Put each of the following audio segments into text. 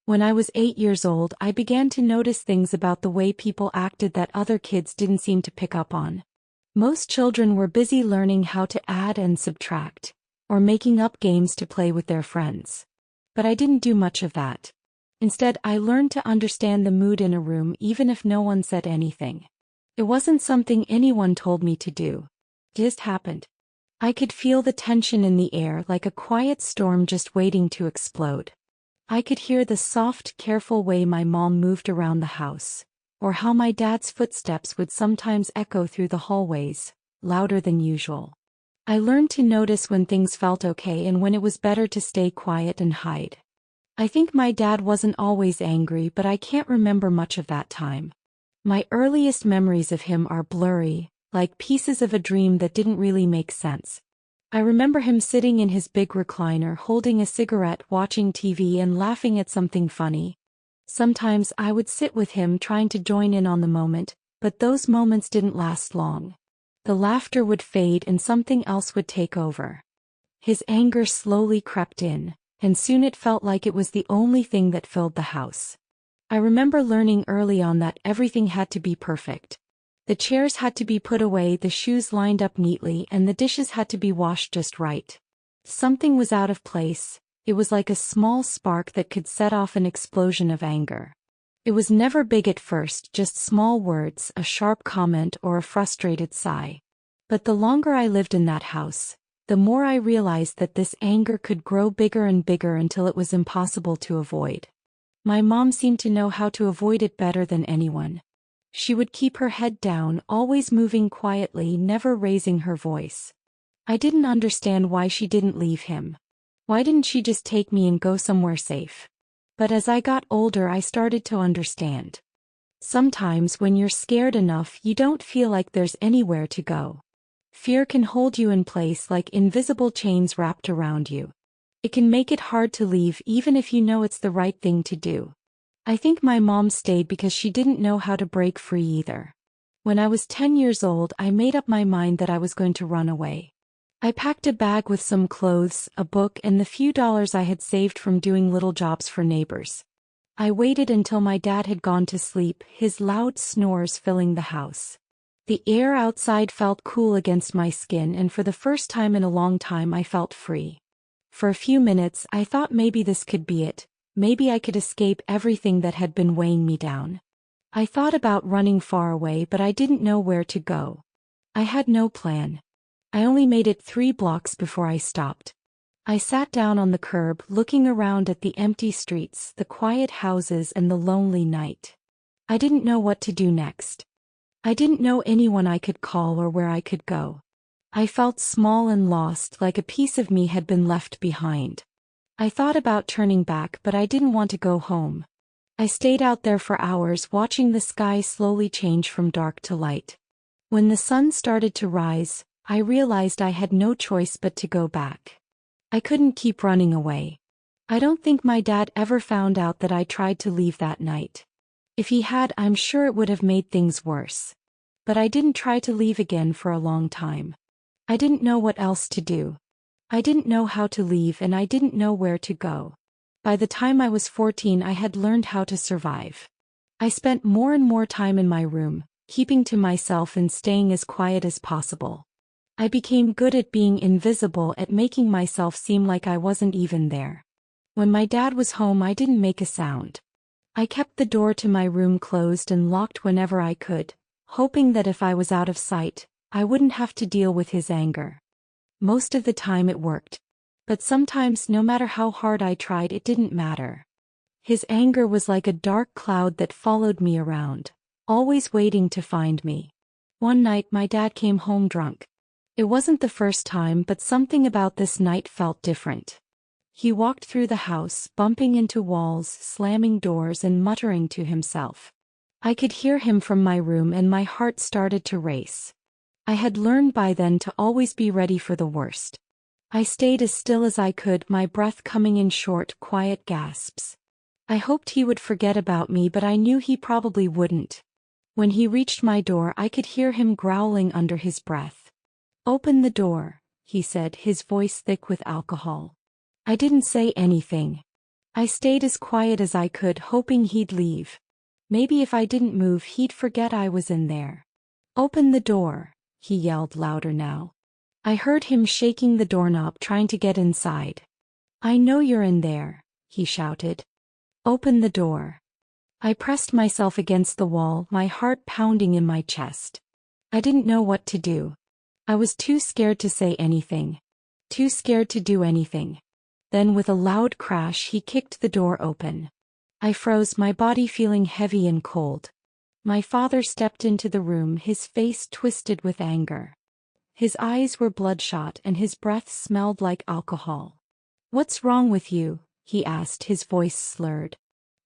When I was 8 years old, I began to notice things about the way people acted that other kids didn't seem to pick up on. Most children were busy learning how to add and subtract, or making up games to play with their friends. But I didn't do much of that. Instead, I learned to understand the mood in a room even if no one said anything. It wasn't something anyone told me to do. It just happened. I could feel the tension in the air like a quiet storm just waiting to explode. I could hear the soft, careful way my mom moved around the house, or how my dad's footsteps would sometimes echo through the hallways, louder than usual. I learned to notice when things felt okay and when it was better to stay quiet and hide. I think my dad wasn't always angry, but I can't remember much of that time. My earliest memories of him are blurry, like pieces of a dream that didn't really make sense. I remember him sitting in his big recliner holding a cigarette, watching TV and laughing at something funny. Sometimes I would sit with him trying to join in on the moment, but those moments didn't last long. The laughter would fade and something else would take over. His anger slowly crept in, and soon it felt like it was the only thing that filled the house. I remember learning early on that everything had to be perfect. The chairs had to be put away, the shoes lined up neatly, and the dishes had to be washed just right. Something was out of place. It was like a small spark that could set off an explosion of anger. It was never big at first, just small words, a sharp comment or a frustrated sigh. But the longer I lived in that house, the more I realized that this anger could grow bigger and bigger until it was impossible to avoid. My mom seemed to know how to avoid it better than anyone. She would keep her head down, always moving quietly, never raising her voice. I didn't understand why she didn't leave him. Why didn't she just take me and go somewhere safe? But as I got older, I started to understand. Sometimes when you're scared enough, you don't feel like there's anywhere to go. Fear can hold you in place like invisible chains wrapped around you. It can make it hard to leave even if you know it's the right thing to do. I think my mom stayed because she didn't know how to break free either. When I was 10 years old, I made up my mind that I was going to run away. I packed a bag with some clothes, a book, and the few dollars I had saved from doing little jobs for neighbors. I waited until my dad had gone to sleep, his loud snores filling the house. The air outside felt cool against my skin, and for the first time in a long time I felt free. For a few minutes, I thought maybe this could be it. Maybe I could escape everything that had been weighing me down. I thought about running far away, but I didn't know where to go. I had no plan. I only made it 3 blocks before I stopped. I sat down on the curb, looking around at the empty streets, the quiet houses, and the lonely night. I didn't know what to do next. I didn't know anyone I could call or where I could go. I felt small and lost, like a piece of me had been left behind. I thought about turning back, but I didn't want to go home. I stayed out there for hours, watching the sky slowly change from dark to light. When the sun started to rise, I realized I had no choice but to go back. I couldn't keep running away. I don't think my dad ever found out that I tried to leave that night. If he had, I'm sure it would have made things worse. But I didn't try to leave again for a long time. I didn't know what else to do. I didn't know how to leave, and I didn't know where to go. By the time I was 14, I had learned how to survive. I spent more and more time in my room, keeping to myself and staying as quiet as possible. I became good at being invisible, at making myself seem like I wasn't even there. When my dad was home, I didn't make a sound. I kept the door to my room closed and locked whenever I could, hoping that if I was out of sight, I wouldn't have to deal with his anger. Most of the time it worked. But sometimes, no matter how hard I tried, it didn't matter. His anger was like a dark cloud that followed me around, always waiting to find me. One night my dad came home drunk. It wasn't the first time, but something about this night felt different. He walked through the house, bumping into walls, slamming doors, and muttering to himself. I could hear him from my room and my heart started to race. I had learned by then to always be ready for the worst. I stayed as still as I could, my breath coming in short, quiet gasps. I hoped he would forget about me, but I knew he probably wouldn't. When he reached my door, I could hear him growling under his breath. "Open the door," he said, his voice thick with alcohol. I didn't say anything. I stayed as quiet as I could, hoping he'd leave. Maybe if I didn't move, he'd forget I was in there. "Open the door," he yelled louder now. I heard him shaking the doorknob, trying to get inside. "I know you're in there," he shouted. "Open the door." I pressed myself against the wall, my heart pounding in my chest. I didn't know what to do. I was too scared to say anything. Too scared to do anything. Then with a loud crash, he kicked the door open. I froze, my body feeling heavy and cold. My father stepped into the room, his face twisted with anger. His eyes were bloodshot and his breath smelled like alcohol. "What's wrong with you?" he asked, his voice slurred.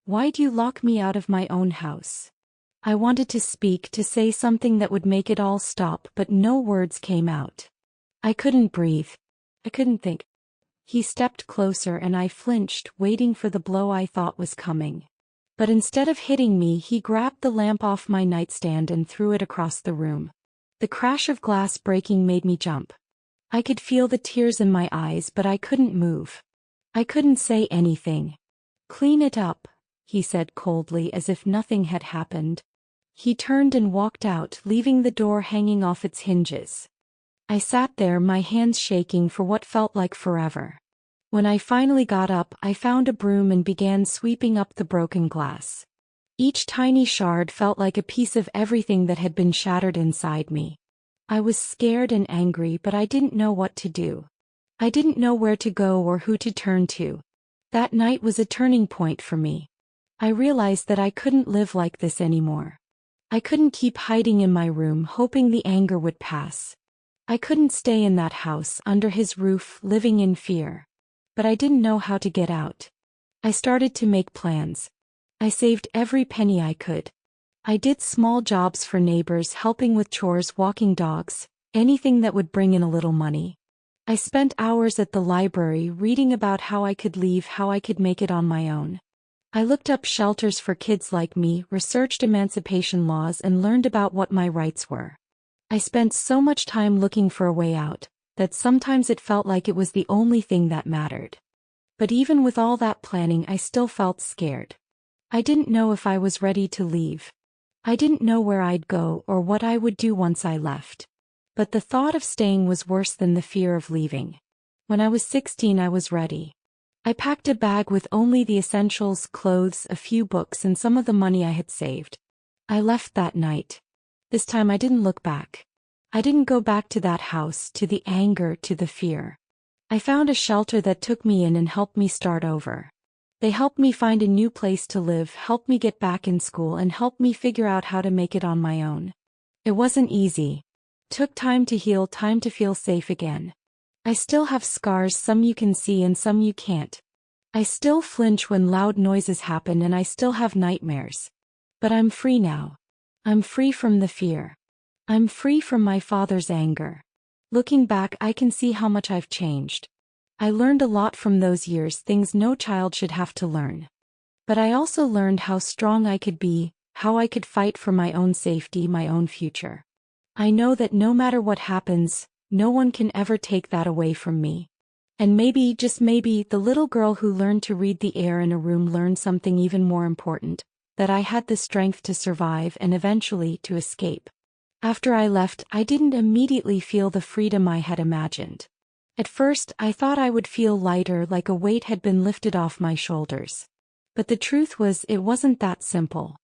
"Why'd you lock me out of my own house?" I wanted to speak, to say something that would make it all stop, but no words came out. I couldn't breathe. I couldn't think. He stepped closer and I flinched, waiting for the blow I thought was coming. But instead of hitting me, he grabbed the lamp off my nightstand and threw it across the room. The crash of glass breaking made me jump. I could feel the tears in my eyes, but I couldn't move. I couldn't say anything. "Clean it up," he said coldly, as if nothing had happened. He turned and walked out, leaving the door hanging off its hinges. I sat there, my hands shaking for what felt like forever. When I finally got up, I found a broom and began sweeping up the broken glass. Each tiny shard felt like a piece of everything that had been shattered inside me. I was scared and angry, but I didn't know what to do. I didn't know where to go or who to turn to. That night was a turning point for me. I realized that I couldn't live like this anymore. I couldn't keep hiding in my room, hoping the anger would pass. I couldn't stay in that house, under his roof, living in fear. But I didn't know how to get out. I started to make plans. I saved every penny I could. I did small jobs for neighbors, helping with chores, walking dogs, anything that would bring in a little money. I spent hours at the library reading about how I could leave, how I could make it on my own. I looked up shelters for kids like me, researched emancipation laws, and learned about what my rights were. I spent so much time looking for a way out, that sometimes it felt like it was the only thing that mattered. But even with all that planning, I still felt scared. I didn't know if I was ready to leave. I didn't know where I'd go or what I would do once I left. But the thought of staying was worse than the fear of leaving. When I was 16, I was ready. I packed a bag with only the essentials, clothes, a few books, and some of the money I had saved. I left that night. This time I didn't look back. I didn't go back to that house, to the anger, to the fear. I found a shelter that took me in and helped me start over. They helped me find a new place to live, helped me get back in school, and helped me figure out how to make it on my own. It wasn't easy. It took time to heal, time to feel safe again. I still have scars, some you can see and some you can't. I still flinch when loud noises happen and I still have nightmares. But I'm free now. I'm free from the fear. I'm free from my father's anger. Looking back, I can see how much I've changed. I learned a lot from those years, things no child should have to learn. But I also learned how strong I could be, how I could fight for my own safety, my own future. I know that no matter what happens, no one can ever take that away from me. And maybe, just maybe, the little girl who learned to read the air in a room learned something even more important, that I had the strength to survive and eventually to escape. After I left, I didn't immediately feel the freedom I had imagined. At first, I thought I would feel lighter, like a weight had been lifted off my shoulders. But the truth was, it wasn't that simple.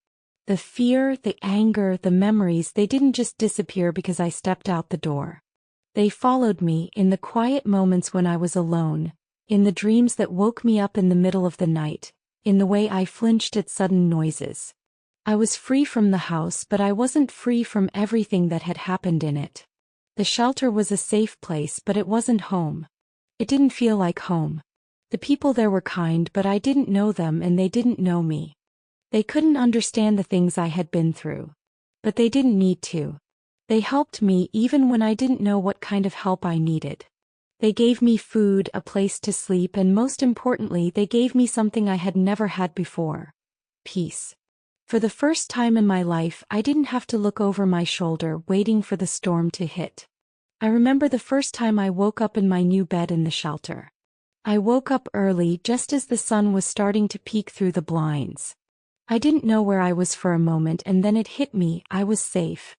The fear, the anger, the memories, they didn't just disappear because I stepped out the door. They followed me in the quiet moments when I was alone, in the dreams that woke me up in the middle of the night, in the way I flinched at sudden noises. I was free from the house, but I wasn't free from everything that had happened in it. The shelter was a safe place, but it wasn't home. It didn't feel like home. The people there were kind, but I didn't know them and they didn't know me. They couldn't understand the things I had been through. But they didn't need to. They helped me even when I didn't know what kind of help I needed. They gave me food, a place to sleep, and most importantly, they gave me something I had never had before: peace. For the first time in my life, I didn't have to look over my shoulder, waiting for the storm to hit. I remember the first time I woke up in my new bed in the shelter. I woke up early just as the sun was starting to peek through the blinds. I didn't know where I was for a moment, and then it hit me: I was safe.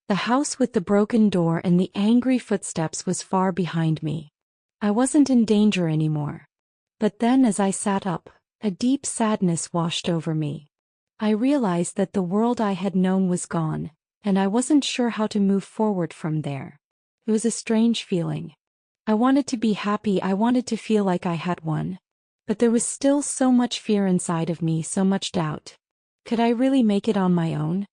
The house with the broken door and the angry footsteps was far behind me. I wasn't in danger anymore. But then as I sat up, a deep sadness washed over me. I realized that the world I had known was gone, and I wasn't sure how to move forward from there. It was a strange feeling. I wanted to be happy, I wanted to feel like I had won. But there was still so much fear inside of me, so much doubt. Could I really make it on my own?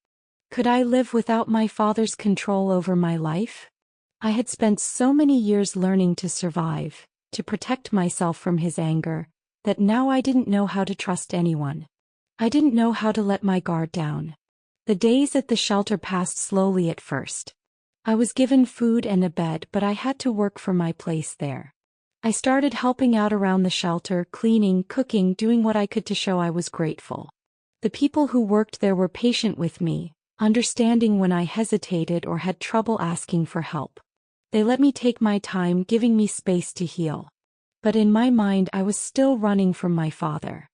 Could I live without my father's control over my life? I had spent so many years learning to survive, to protect myself from his anger, that now I didn't know how to trust anyone. I didn't know how to let my guard down. The days at the shelter passed slowly at first. I was given food and a bed, but I had to work for my place there. I started helping out around the shelter, cleaning, cooking, doing what I could to show I was grateful. The people who worked there were patient with me, understanding when I hesitated or had trouble asking for help. They let me take my time, giving me space to heal. But in my mind I was still running from my father.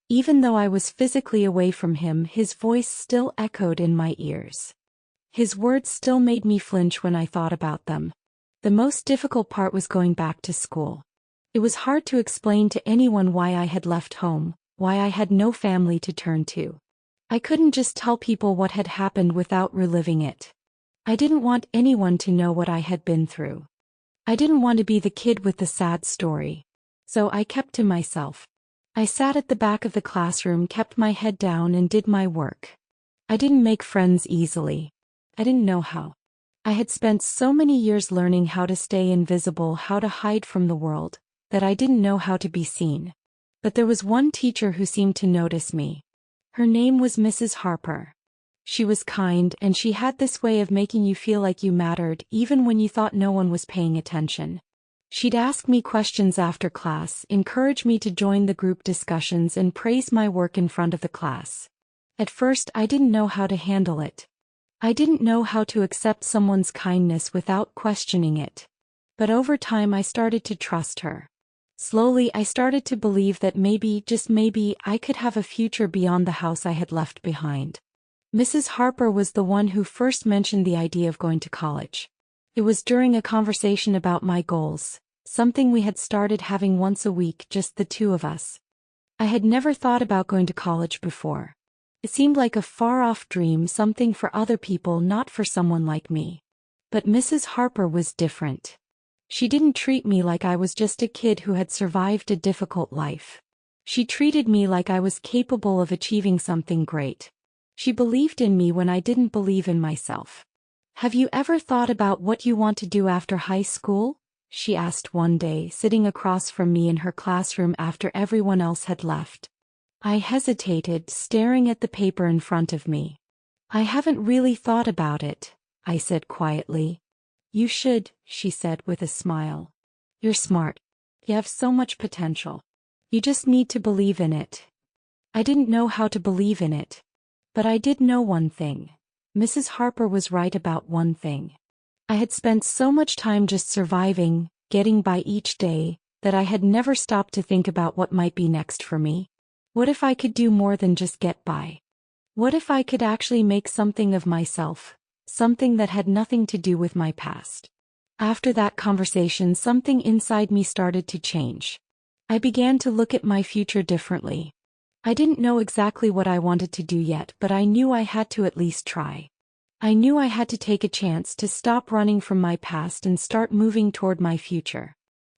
Even though I was physically away from him, his voice still echoed in my ears. His words still made me flinch when I thought about them. The most difficult part was going back to school. It was hard to explain to anyone why I had left home, why I had no family to turn to. I couldn't just tell people what had happened without reliving it. I didn't want anyone to know what I had been through. I didn't want to be the kid with the sad story. So I kept to myself. I sat at the back of the classroom, kept my head down, and did my work. I didn't make friends easily. I didn't know how. I had spent so many years learning how to stay invisible, how to hide from the world, that I didn't know how to be seen. But there was one teacher who seemed to notice me. Her name was Mrs. Harper. She was kind, and she had this way of making you feel like you mattered, even when you thought no one was paying attention. She'd ask me questions after class, encourage me to join the group discussions, and praise my work in front of the class. At first, I didn't know how to handle it. I didn't know how to accept someone's kindness without questioning it. But over time I started to trust her. Slowly I started to believe that maybe, just maybe, I could have a future beyond the house I had left behind. Mrs. Harper was the one who first mentioned the idea of going to college. It was during a conversation about my goals, something we had started having once a week, just the two of us. I had never thought about going to college before. It seemed like a far-off dream, something for other people, not for someone like me. But Mrs. Harper was different. She didn't treat me like I was just a kid who had survived a difficult life. She treated me like I was capable of achieving something great. She believed in me when I didn't believe in myself. "Have you ever thought about what you want to do after high school?" she asked one day, sitting across from me in her classroom after everyone else had left. I hesitated, staring at the paper in front of me. "I haven't really thought about it," I said quietly. "You should," she said with a smile. "You're smart. You have so much potential. You just need to believe in it." I didn't know how to believe in it. But I did know one thing. Mrs. Harper was right about one thing. I had spent so much time just surviving, getting by each day, that I had never stopped to think about what might be next for me. What if I could do more than just get by? What if I could actually make something of myself, something that had nothing to do with my past? After that conversation, something inside me started to change. I began to look at my future differently. I didn't know exactly what I wanted to do yet, but I knew I had to at least try. I knew I had to take a chance to stop running from my past and start moving toward my future.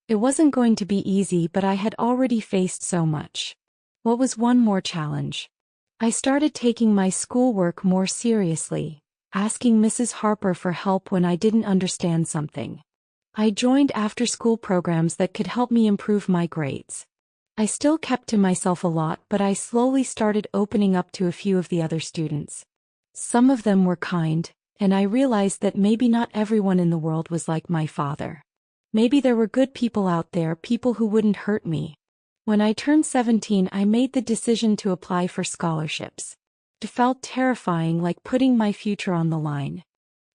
It wasn't going to be easy, but I had already faced so much. What was one more challenge? I started taking my schoolwork more seriously, asking Mrs. Harper for help when I didn't understand something. I joined after-school programs that could help me improve my grades. I still kept to myself a lot, but I slowly started opening up to a few of the other students. Some of them were kind, and I realized that maybe not everyone in the world was like my father. Maybe there were good people out there, people who wouldn't hurt me. When I turned 17, I made the decision to apply for scholarships. It felt terrifying, like putting my future on the line.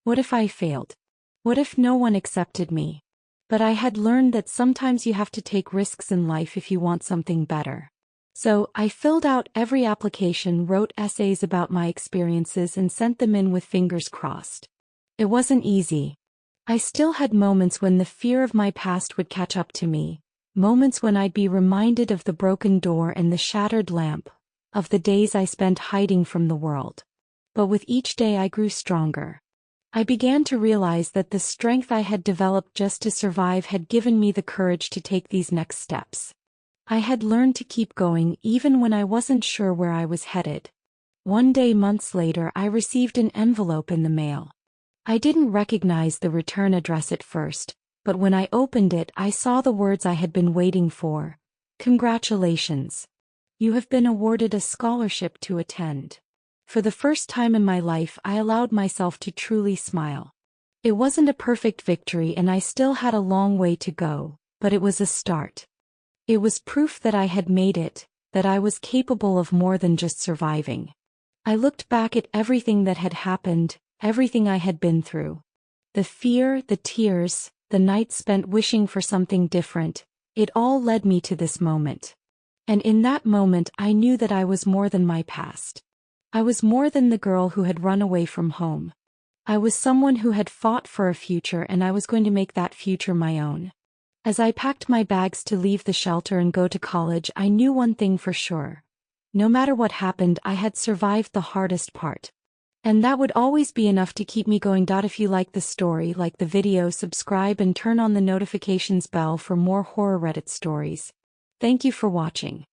What if I failed? What if no one accepted me? But I had learned that sometimes you have to take risks in life if you want something better. So, I filled out every application, wrote essays about my experiences, and sent them in with fingers crossed. It wasn't easy. I still had moments when the fear of my past would catch up to me, moments when I'd be reminded of the broken door and the shattered lamp, of the days I spent hiding from the world. But with each day I grew stronger. I began to realize that the strength I had developed just to survive had given me the courage to take these next steps. I had learned to keep going even when I wasn't sure where I was headed. One day months later I received an envelope in the mail. I didn't recognize the return address at first, but when I opened it I saw the words I had been waiting for. Congratulations. You have been awarded a scholarship to attend. For the first time in my life I allowed myself to truly smile. It wasn't a perfect victory and I still had a long way to go, but it was a start. It was proof that I had made it, that I was capable of more than just surviving. I looked back at everything that had happened, everything I had been through. The fear, the tears, the nights spent wishing for something different, it all led me to this moment. And in that moment I knew that I was more than my past. I was more than the girl who had run away from home. I was someone who had fought for a future, and I was going to make that future my own. As I packed my bags to leave the shelter and go to college, I knew one thing for sure. No matter what happened, I had survived the hardest part. And that would always be enough to keep me going. If you like the story, like the video, subscribe and turn on the notifications bell for more horror Reddit stories. Thank you for watching.